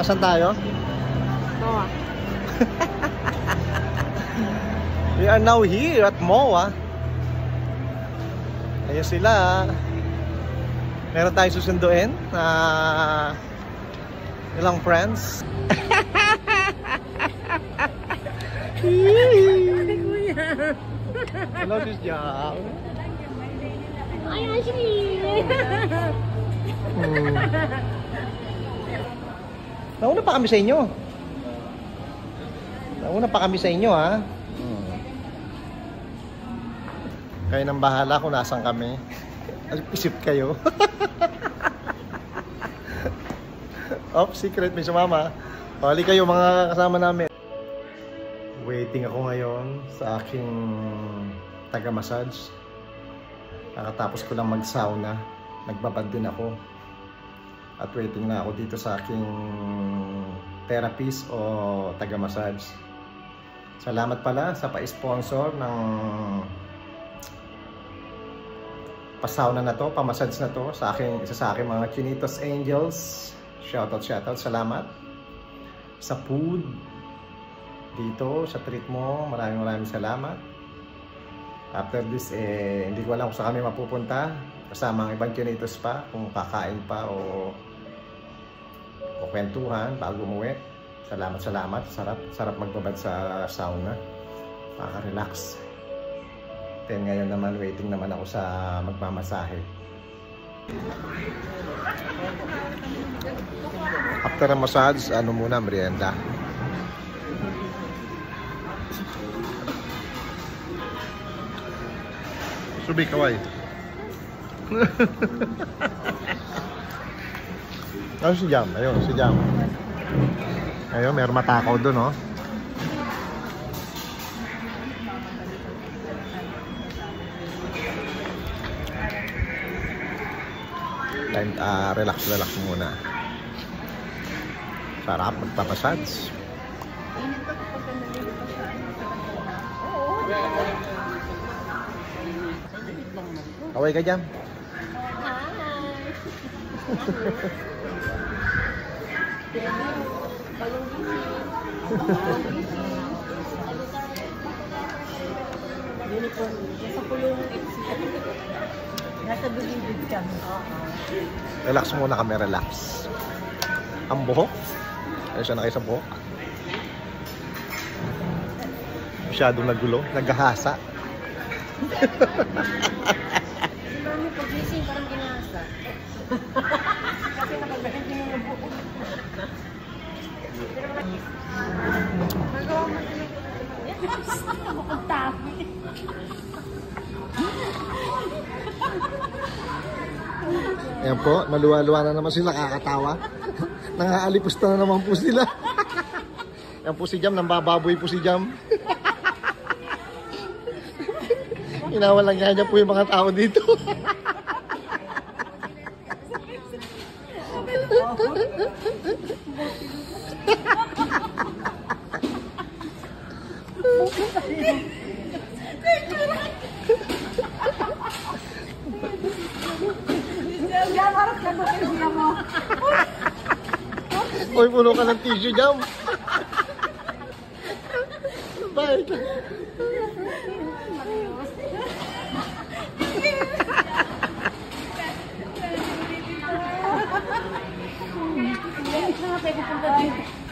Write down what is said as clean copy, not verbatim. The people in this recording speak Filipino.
Asan tayo? MOA. We are now here at MOA. Ayan sila. Meron tayong susunduin na ilang friends. Hello, Sis Jam. Ay, Ashley! Nauna pa kami sa inyo. Nauna pa kami sa inyo, ha? Kayo nang bahala kung nasan kami. Isip kayo. Off, secret, may sumama. Pali kayo mga kasama namin. Waiting ako ngayon sa aking taga-massage. Nakatapos ko lang mag-sauna. Nagbabad din ako. At waiting na ako dito sa aking therapist o taga-massage. Salamat pala sa pa-sponsor ng pasauna na to, pamassage na to sa aking, isa sa aking mga Chinitos Angels. Shoutout, salamat. Sa food dito, sa treat mo, maraming salamat. After this, hindi ko alam kung saan kami mapupunta. Kasama ang ibang Chinitos pa, kung kakain pa o kwentuhan bago umuwi. Salamat. Sarap magbabad sa sauna. Makaka-relax. Then ngayon naman, waiting naman ako sa magmamasahe. After a massage, ano muna, merienda. Subi, kaway. Ano si Jam? Ayun, si Jam. Ayun, meron matakaw doon, oh. Relax muna. Sarap magpapasads. Kaway ka dyan. Nasa bilibid kami. Relax muna kami, relax. Ang buhok. Ayun siya na kayo sa buhok. Masyadong nagulo, naghahasa. Mami, pagising parang ginasa. Kasi nakagaling yung buhok. Magawa mo sila. Mukhang tabi. Ayan po, maluwa-luwa na naman sila, kakatawa. Nangaalipos na naman po sila. Ayan po si Jam, nambababoy po si Jam. Inawalan niya po yung mga tao dito. Uy, puno ka ng tissue, Jam. Bye. Hindi na pwede punta dito.